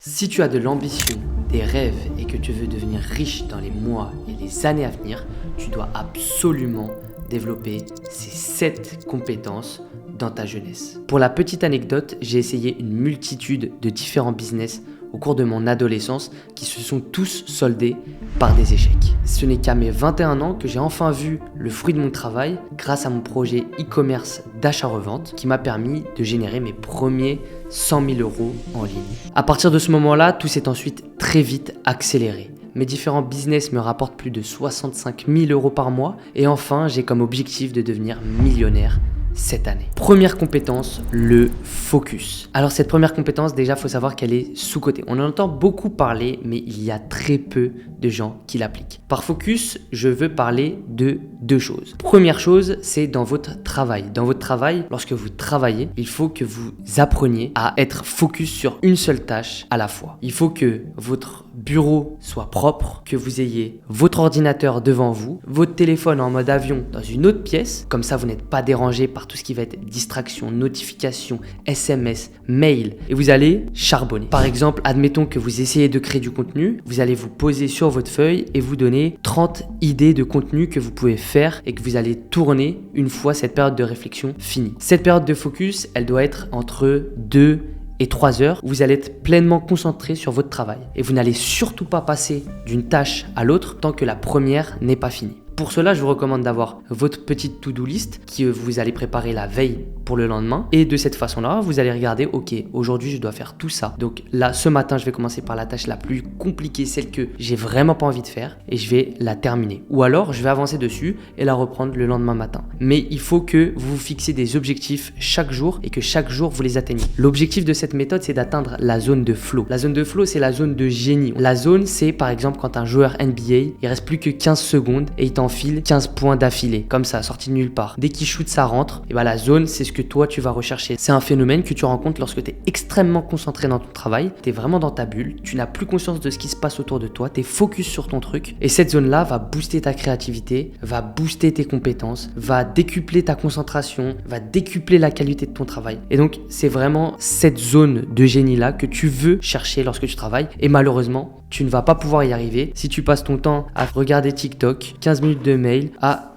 Si tu as de l'ambition, des rêves et que tu veux devenir riche dans les mois et les années à venir, tu dois absolument développer ces 7 compétences dans ta jeunesse. Pour la petite anecdote, j'ai essayé une multitude de différents business au cours de mon adolescence qui se sont tous soldés par des échecs. Ce n'est qu'à mes 21 ans que j'ai enfin vu le fruit de mon travail grâce à mon projet e-commerce d'achat-revente qui m'a permis de générer mes premiers 100 000 € en ligne. À partir de ce moment-là, tout s'est ensuite très vite accéléré. Mes différents business me rapportent plus de 65 000 € par mois et enfin, j'ai comme objectif de devenir millionnaire cette année. Première compétence, le focus. Alors cette première compétence, déjà, il faut savoir qu'elle est sous-cotée. On en entend beaucoup parler, mais il y a très peu de gens qui l'appliquent. Par focus, je veux parler de 2 choses. Première chose, c'est dans votre travail. Dans votre travail, lorsque vous travaillez, il faut que vous appreniez à être focus sur une seule tâche à la fois. Il faut que votre bureau soit propre, que vous ayez votre ordinateur devant vous, votre téléphone en mode avion dans une autre pièce, comme ça vous n'êtes pas dérangé par tout ce qui va être distraction, notification, SMS, mail, et vous allez charbonner. Par exemple, admettons que vous essayez de créer du contenu, vous allez vous poser sur votre feuille et vous donner 30 idées de contenu que vous pouvez faire et que vous allez tourner une fois cette période de réflexion finie. Cette période de focus, elle doit être entre 2 et 3 heures où vous allez être pleinement concentré sur votre travail. Et vous n'allez surtout pas passer d'une tâche à l'autre tant que la première n'est pas finie. Pour cela, je vous recommande d'avoir votre petite to-do list que vous allez préparer la veille pour le lendemain. Et de cette façon-là, vous allez regarder, ok, aujourd'hui, je dois faire tout ça. Donc là, ce matin, je vais commencer par la tâche la plus compliquée, celle que j'ai vraiment pas envie de faire et je vais la terminer. Ou alors, je vais avancer dessus et la reprendre le lendemain matin. Mais il faut que vous vous fixiez des objectifs chaque jour et que chaque jour, vous les atteigniez. L'objectif de cette méthode, c'est d'atteindre la zone de flow. La zone de flow, c'est la zone de génie. La zone, c'est par exemple quand un joueur NBA, il reste plus que 15 secondes et il t'enfile 15 points d'affilée, comme ça, sorti de nulle part. Dès qu'il shoot, ça rentre. Et bah la zone, c'est ce que toi, tu vas rechercher. C'est un phénomène que tu rencontres lorsque tu es extrêmement concentré dans ton travail, tu es vraiment dans ta bulle, tu n'as plus conscience de ce qui se passe autour de toi, tu es focus sur ton truc. Et cette zone-là va booster ta créativité, va booster tes compétences, va décupler ta concentration, va décupler la qualité de ton travail. Et donc, c'est vraiment cette zone de génie-là que tu veux chercher lorsque tu travailles. Et malheureusement, tu ne vas pas pouvoir y arriver si tu passes ton temps à regarder TikTok, 15 minutes de mail,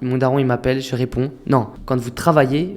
mon daron il m'appelle, je réponds. Non, quand vous travaillez,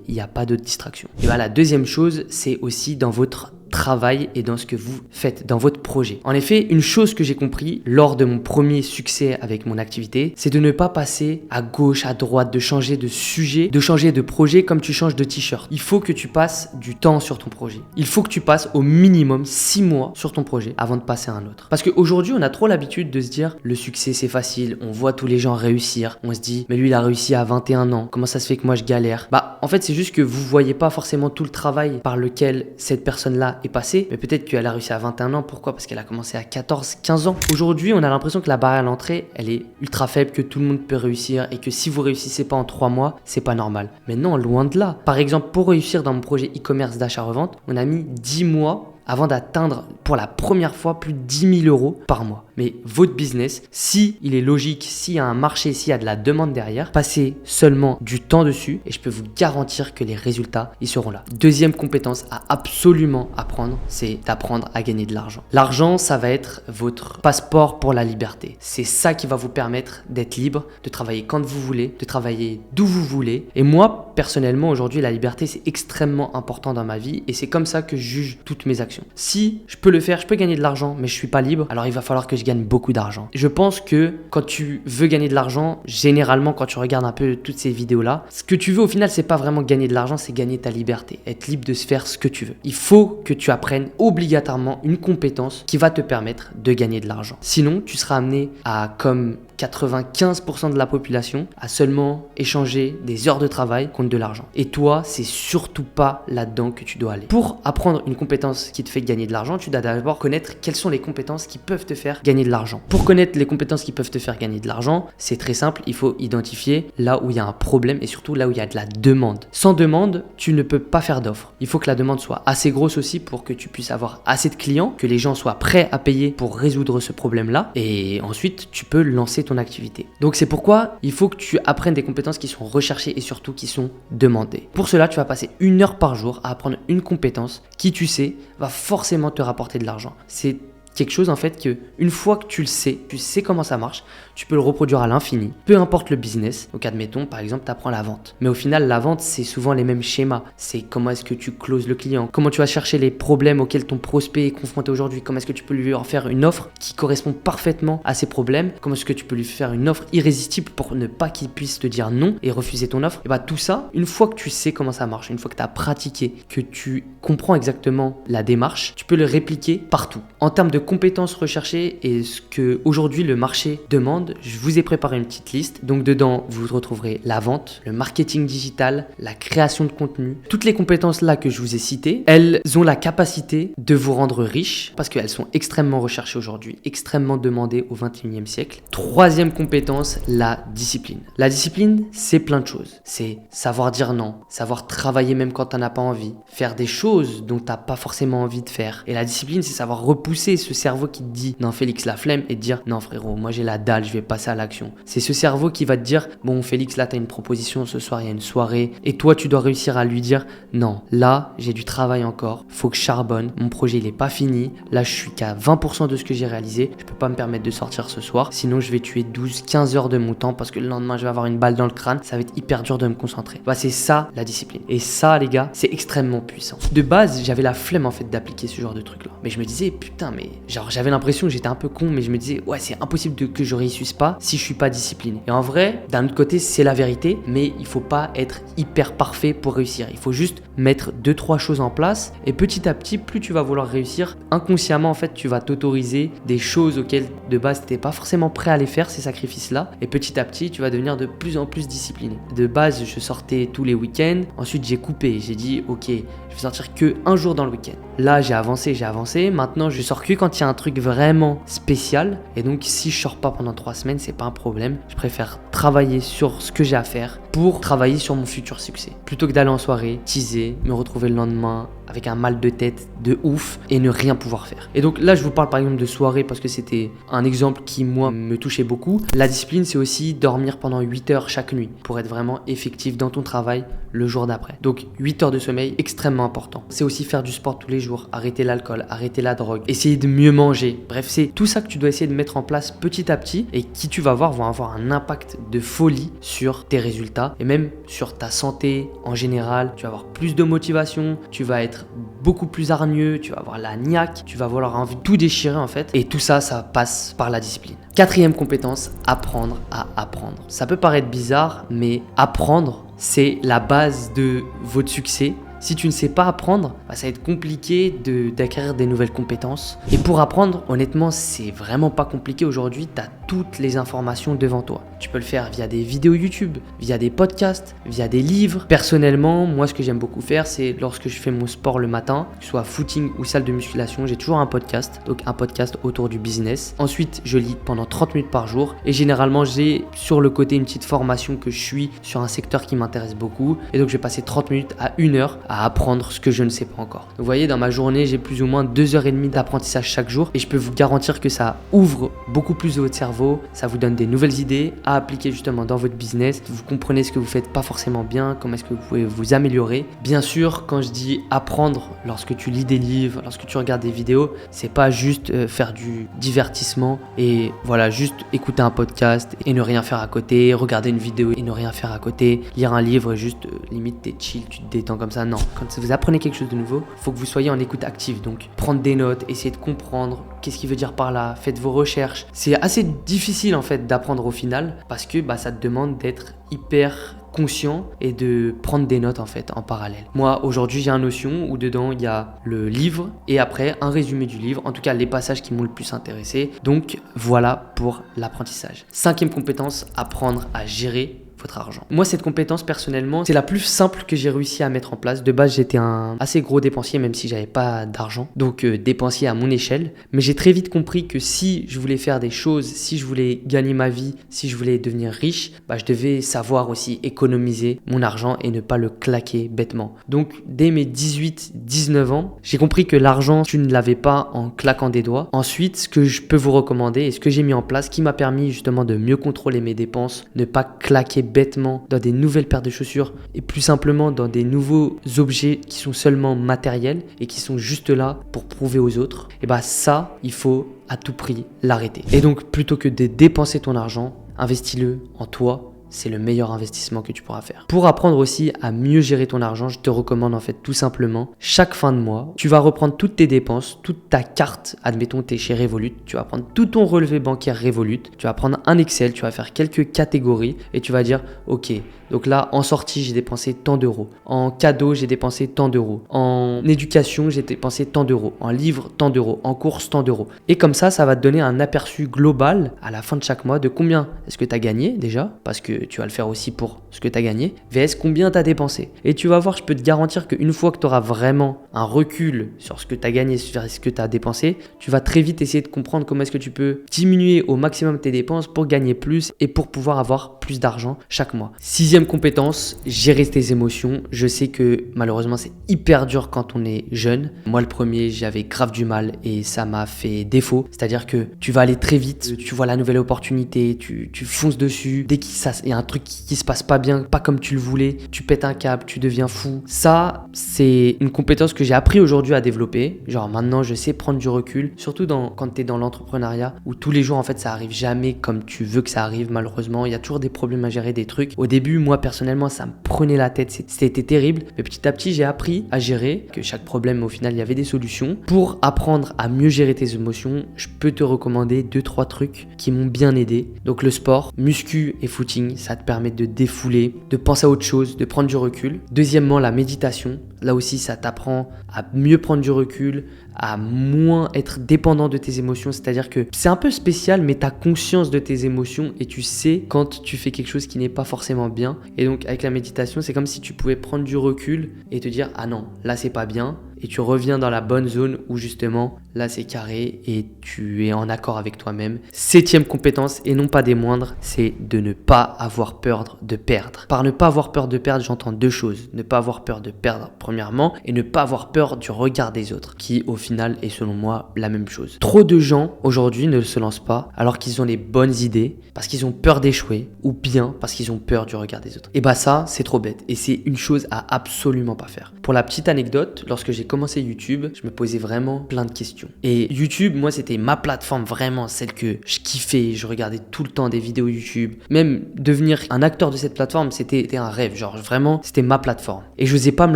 il n'y a pas de distraction. Et voilà, la deuxième chose, c'est aussi dans votre travail et dans ce que vous faites, dans votre projet. En effet, une chose que j'ai compris lors de mon premier succès avec mon activité, c'est de ne pas passer à gauche, à droite, de changer de sujet, de changer de projet comme tu changes de t-shirt. Il faut que tu passes du temps sur ton projet. Il faut que tu passes au minimum 6 mois sur ton projet avant de passer à un autre. Parce qu'aujourd'hui, on a trop l'habitude de se dire le succès c'est facile, on voit tous les gens réussir, on se dit mais lui il a réussi à 21 ans, comment ça se fait que moi je galère? En fait, c'est juste que vous voyez pas forcément tout le travail par lequel cette personne-là est passée, mais peut-être qu'elle a réussi à 21 ans. Pourquoi? Parce qu'elle a commencé à 14, 15 ans. Aujourd'hui, on a l'impression que la barrière à l'entrée, elle est ultra faible, que tout le monde peut réussir et que si vous réussissez pas en 3 mois, c'est pas normal. Mais non, loin de là. Par exemple, pour réussir dans mon projet e-commerce d'achat-revente, on a mis 10 mois avant d'atteindre pour la première fois plus de 10 000 € par mois. Mais votre business, si il est logique, s'il y a un marché, s'il y a de la demande derrière, passez seulement du temps dessus et je peux vous garantir que les résultats, ils seront là. Deuxième compétence à absolument apprendre, c'est d'apprendre à gagner de l'argent. L'argent, ça va être votre passeport pour la liberté. C'est ça qui va vous permettre d'être libre, de travailler quand vous voulez, de travailler d'où vous voulez. Et moi, personnellement, aujourd'hui, la liberté, c'est extrêmement important dans ma vie et c'est comme ça que je juge toutes mes actions. Si je peux le faire, je peux gagner de l'argent, mais je suis pas libre, alors il va falloir que je gagne beaucoup d'argent. Je pense que quand tu veux gagner de l'argent, généralement quand tu regardes un peu toutes ces vidéos-là, ce que tu veux au final, c'est pas vraiment gagner de l'argent, c'est gagner ta liberté, être libre de se faire ce que tu veux. Il faut que tu apprennes obligatoirement une compétence qui va te permettre de gagner de l'argent. Sinon, tu seras amené à, comme 95% de la population, à seulement échanger des heures de travail contre de l'argent. Et toi, c'est surtout pas là-dedans que tu dois aller. Pour apprendre une compétence qui te fait gagner de l'argent, tu dois d'abord connaître quelles sont les compétences qui peuvent te faire gagner de l'argent. Pour connaître les compétences qui peuvent te faire gagner de l'argent, c'est très simple, il faut identifier là où il y a un problème et surtout là où il y a de la demande. Sans demande, tu ne peux pas faire d'offre. Il faut que la demande soit assez grosse aussi pour que tu puisses avoir assez de clients, que les gens soient prêts à payer pour résoudre ce problème-là et ensuite tu peux lancer ton ton activité. Donc c'est pourquoi il faut que tu apprennes des compétences qui sont recherchées et surtout qui sont demandées. Pour cela, tu vas passer 1 heure par jour à apprendre une compétence qui, tu sais, va forcément te rapporter de l'argent. C'est quelque chose en fait que une fois que tu sais comment ça marche, tu peux le reproduire à l'infini, peu importe le business. Donc admettons par exemple tu apprends la vente, mais au final la vente c'est souvent les mêmes schémas. C'est comment est-ce que tu closes le client, comment tu vas chercher les problèmes auxquels ton prospect est confronté aujourd'hui, comment est-ce que tu peux lui en faire une offre qui correspond parfaitement à ses problèmes, comment est-ce que tu peux lui faire une offre irrésistible pour ne pas qu'il puisse te dire non et refuser ton offre. Et bah tout ça, une fois que tu sais comment ça marche, une fois que tu as pratiqué, que tu comprends exactement la démarche, tu peux le répliquer partout. En termes de compétences recherchées et ce que aujourd'hui le marché demande, je vous ai préparé une petite liste. Donc dedans, vous retrouverez la vente, le marketing digital, la création de contenu. Toutes les compétences là que je vous ai citées, elles ont la capacité de vous rendre riche parce qu'elles sont extrêmement recherchées aujourd'hui, extrêmement demandées au 21e siècle. Troisième compétence, la discipline. La discipline, c'est plein de choses. C'est savoir dire non, savoir travailler même quand tu n'en as pas envie, faire des choses dont tu n'as pas forcément envie de faire. Et la discipline, c'est savoir repousser ce cerveau qui te dit non Félix, la flemme, et te dire non frérot, moi j'ai la dalle, je vais passer à l'action. C'est ce cerveau qui va te dire bon Félix, là t'as une proposition, ce soir il y a une soirée, et toi tu dois réussir à lui dire non, là j'ai du travail encore, faut que je charbonne, mon projet il est pas fini, là je suis qu'à 20% de ce que j'ai réalisé, je peux pas me permettre de sortir ce soir, sinon je vais tuer 12-15 heures de mon temps parce que le lendemain je vais avoir une balle dans le crâne, ça va être hyper dur de me concentrer. Bah c'est ça la discipline. Et ça les gars, c'est extrêmement puissant. De base, j'avais la flemme en fait d'appliquer ce genre de truc là. Mais je me disais putain, mais genre j'avais l'impression que j'étais un peu con, mais je me disais ouais c'est impossible que je réussisse pas si je suis pas discipliné. Et en vrai, d'un autre côté c'est la vérité, mais il faut pas être hyper parfait pour réussir. Il faut juste mettre 2-3 choses en place et petit à petit, plus tu vas vouloir réussir, inconsciemment en fait tu vas t'autoriser des choses auxquelles de base tu n'étais pas forcément prêt à les faire, ces sacrifices là, et petit à petit tu vas devenir de plus en plus discipliné. De base je sortais tous les week-ends, ensuite j'ai coupé, j'ai dit ok je vais sortir que un jour dans le week-end. Là j'ai avancé, maintenant je sors que quand il y a un truc vraiment spécial, et donc si je sors pas pendant 3 semaines c'est pas un problème, je préfère travailler sur ce que j'ai à faire pour travailler sur mon futur succès, plutôt que d'aller en soirée, teaser, me retrouver le lendemain avec un mal de tête de ouf et ne rien pouvoir faire. Et donc là je vous parle par exemple de soirée parce que c'était un exemple qui moi me touchait beaucoup. La discipline c'est aussi dormir pendant 8 heures chaque nuit pour être vraiment effectif dans ton travail le jour d'après. Donc 8 heures de sommeil, extrêmement important. C'est aussi faire du sport tous les jours, arrêter l'alcool, arrêter la drogue, essayer de mieux manger. Bref, c'est tout ça que tu dois essayer de mettre en place petit à petit et qui tu vas voir vont avoir un impact de folie sur tes résultats et même sur ta santé en général. Tu vas avoir plus de motivation, tu vas être beaucoup plus hargneux, tu vas avoir la niaque, tu vas avoir envie de tout déchirer en fait. Et tout ça, ça passe par la discipline. Quatrième compétence, apprendre à apprendre. Ça peut paraître bizarre, mais apprendre, c'est la base de votre succès. Si tu ne sais pas apprendre, ça va être compliqué d'acquérir des nouvelles compétences. Et pour apprendre, honnêtement, c'est vraiment pas compliqué aujourd'hui. Tu as toutes les informations devant toi. Tu peux le faire via des vidéos YouTube, via des podcasts, via des livres. Personnellement, moi, ce que j'aime beaucoup faire, c'est lorsque je fais mon sport le matin, que ce soit footing ou salle de musculation, j'ai toujours un podcast. Donc, un podcast autour du business. Ensuite, je lis pendant 30 minutes par jour. Et généralement, j'ai sur le côté une petite formation que je suis sur un secteur qui m'intéresse beaucoup. Et donc, je vais passer 30 minutes à 1 heure à apprendre ce que je ne sais pas encore. Vous voyez, dans ma journée, j'ai plus ou moins 2h30 d'apprentissage chaque jour et je peux vous garantir que ça ouvre beaucoup plus de votre cerveau, ça vous donne des nouvelles idées à appliquer justement dans votre business. Vous comprenez ce que vous faites pas forcément bien, comment est-ce que vous pouvez vous améliorer. Bien sûr, quand je dis apprendre, lorsque tu lis des livres, lorsque tu regardes des vidéos, c'est pas juste faire du divertissement et voilà, juste écouter un podcast et ne rien faire à côté, regarder une vidéo et ne rien faire à côté, lire un livre et juste limite t'es chill, tu te détends comme ça. Non, quand vous apprenez quelque chose de nouveau, il faut que vous soyez en écoute active. Donc prendre des notes, essayer de comprendre qu'est-ce qu'il veut dire par là, faites vos recherches. C'est assez difficile en fait d'apprendre au final parce que ça te demande d'être hyper conscient et de prendre des notes en fait en parallèle. Moi aujourd'hui j'ai un Notion où dedans il y a le livre et après un résumé du livre, en tout cas les passages qui m'ont le plus intéressé. Donc voilà pour l'apprentissage. 5e compétence, apprendre à gérer votre argent. Moi, cette compétence, personnellement, c'est la plus simple que j'ai réussi à mettre en place. De base, j'étais un assez gros dépensier, même si j'avais pas d'argent. Donc, dépensier à mon échelle. Mais j'ai très vite compris que si je voulais faire des choses, si je voulais gagner ma vie, si je voulais devenir riche, je devais savoir aussi économiser mon argent et ne pas le claquer bêtement. Donc, dès mes 18-19 ans, j'ai compris que l'argent, tu ne l'avais pas en claquant des doigts. Ensuite, ce que je peux vous recommander et ce que j'ai mis en place, qui m'a permis justement de mieux contrôler mes dépenses, ne pas claquer bêtement dans des nouvelles paires de chaussures et plus simplement dans des nouveaux objets qui sont seulement matériels et qui sont juste là pour prouver aux autres, et ça, il faut à tout prix l'arrêter. Et donc, plutôt que de dépenser ton argent, investis-le en toi. C'est le meilleur investissement que tu pourras faire. Pour apprendre aussi à mieux gérer ton argent, je te recommande en fait tout simplement, chaque fin de mois, tu vas reprendre toutes tes dépenses, toute ta carte, admettons tu es chez Revolut, tu vas prendre tout ton relevé bancaire Revolut, tu vas prendre un Excel, tu vas faire quelques catégories et tu vas dire ok, donc là en sortie j'ai dépensé tant d'euros, en cadeau j'ai dépensé tant d'euros, en éducation j'ai dépensé tant d'euros, en livres tant d'euros, en courses tant d'euros. Et comme ça va te donner un aperçu global à la fin de chaque mois de combien est-ce que tu as gagné déjà, parce que tu vas le faire aussi pour ce que tu as gagné, vs combien tu as dépensé. Et tu vas voir, je peux te garantir qu'une fois que tu auras vraiment un recul sur ce que tu as gagné, sur ce que tu as dépensé, tu vas très vite essayer de comprendre comment est-ce que tu peux diminuer au maximum tes dépenses pour gagner plus et pour pouvoir avoir plus d'argent chaque mois. 6e compétence, gérer tes émotions. Je sais que malheureusement c'est hyper dur quand on est jeune. Moi le premier, j'avais grave du mal et ça m'a fait défaut. C'est-à-dire que tu vas aller très vite, tu vois la nouvelle opportunité, tu fonces dessus. Dès qu'il y a un truc qui se passe pas bien, pas comme tu le voulais, tu pètes un câble, tu deviens fou. Ça, c'est une compétence que j'ai appris aujourd'hui à développer. Genre maintenant, je sais prendre du recul, surtout quand tu es dans l'entrepreneuriat où tous les jours, en fait, ça arrive jamais comme tu veux que ça arrive. Malheureusement, il y a toujours des problèmes à gérer, des trucs. Au début, moi, personnellement, ça me prenait la tête. C'était terrible. Mais petit à petit, j'ai appris à gérer, que chaque problème, au final, il y avait des solutions. Pour apprendre à mieux gérer tes émotions, je peux te recommander 2-3 trucs qui m'ont bien aidé. Donc, le sport, muscu et footing, ça te permet de défouler, de penser à autre chose, de prendre du recul. Deuxièmement, la méditation. Là aussi, ça t'apprend à mieux prendre du recul, à moins être dépendant de tes émotions. C'est-à-dire que c'est un peu spécial, mais tu as conscience de tes émotions et tu sais quand tu fais quelque chose qui n'est pas forcément bien. Et donc, avec la méditation, c'est comme si tu pouvais prendre du recul et te dire « Ah non, là, c'est pas bien ». Et tu reviens dans la bonne zone où justement, là c'est carré et tu es en accord avec toi-même. 7e compétence et non pas des moindres, c'est de ne pas avoir peur de perdre. Par ne pas avoir peur de perdre, j'entends 2 choses. Ne pas avoir peur de perdre premièrement et ne pas avoir peur du regard des autres, qui au final est selon moi la même chose. Trop de gens aujourd'hui ne se lancent pas alors qu'ils ont les bonnes idées parce qu'ils ont peur d'échouer ou bien parce qu'ils ont peur du regard des autres. Et ça c'est trop bête et c'est une chose à absolument pas faire. Pour la petite anecdote, lorsque j'ai commencé YouTube, je me posais vraiment plein de questions. Et YouTube, moi, c'était ma plateforme vraiment, celle que je kiffais. Je regardais tout le temps des vidéos YouTube. Même devenir un acteur de cette plateforme, c'était un rêve. Genre vraiment, c'était ma plateforme. Et je n'osais pas me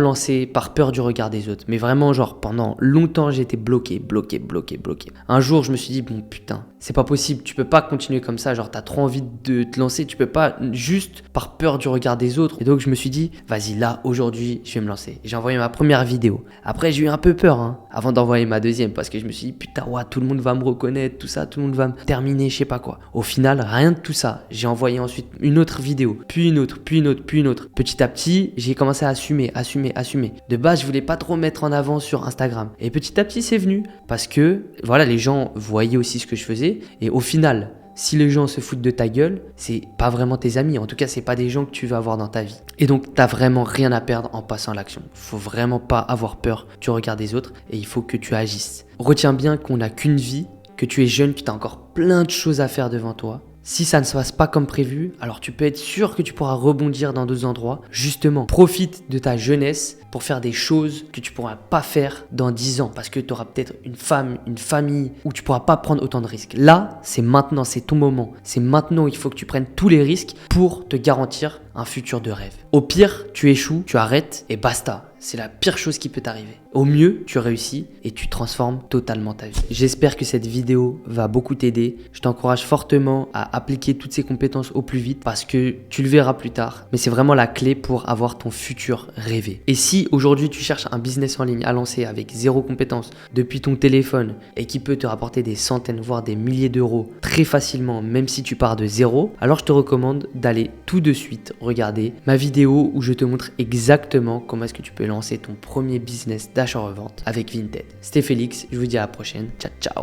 lancer par peur du regard des autres. Mais vraiment, genre pendant longtemps, j'étais bloqué. Un jour, je me suis dit, bon putain, c'est pas possible. Tu peux pas continuer comme ça. Genre, t'as trop envie de te lancer. Tu peux pas juste par peur du regard des autres. Et donc, je me suis dit, vas-y, là, aujourd'hui, je vais me lancer. J'ai envoyé ma première vidéo. Après, j'ai eu un peu peur avant d'envoyer ma deuxième parce que je me suis dit putain ouais, tout le monde va me reconnaître, tout ça, tout le monde va me terminer, je sais pas quoi. Au final, rien de tout ça. J'ai envoyé ensuite une autre vidéo, puis une autre. Petit à petit, j'ai commencé à assumer. De base, je voulais pas trop mettre en avant sur Instagram. Et petit à petit, c'est venu parce que voilà, les gens voyaient aussi ce que je faisais et au final, si les gens se foutent de ta gueule, c'est pas vraiment tes amis. En tout cas, c'est pas des gens que tu vas avoir dans ta vie. Et donc, t'as vraiment rien à perdre en passant à l'action. Faut vraiment pas avoir peur du regard des autres et il faut que tu agisses. Retiens bien qu'on n'a qu'une vie, que tu es jeune, que tu as encore plein de choses à faire devant toi. Si ça ne se passe pas comme prévu, alors tu peux être sûr que tu pourras rebondir dans d'autres endroits. Justement, profite de ta jeunesse pour faire des choses que tu ne pourras pas faire dans 10 ans parce que tu auras peut-être une femme, une famille où tu ne pourras pas prendre autant de risques. Là, c'est maintenant, c'est ton moment. C'est maintenant, il faut que tu prennes tous les risques pour te garantir un futur de rêve. Au pire, tu échoues, tu arrêtes et basta. C'est la pire chose qui peut t'arriver. Au mieux, tu réussis et tu transformes totalement ta vie. J'espère que cette vidéo va beaucoup t'aider. Je t'encourage fortement à appliquer toutes ces compétences au plus vite parce que tu le verras plus tard. Mais c'est vraiment la clé pour avoir ton futur rêvé. Et si aujourd'hui tu cherches un business en ligne à lancer avec zéro compétence depuis ton téléphone et qui peut te rapporter des centaines voire des milliers d'euros très facilement même si tu pars de zéro, alors je te recommande d'aller tout de suite regarder ma vidéo où je te montre exactement comment est-ce que tu peux lancer ton premier business d'achat-revente avec Vinted. C'était Félix, je vous dis à la prochaine. Ciao, ciao.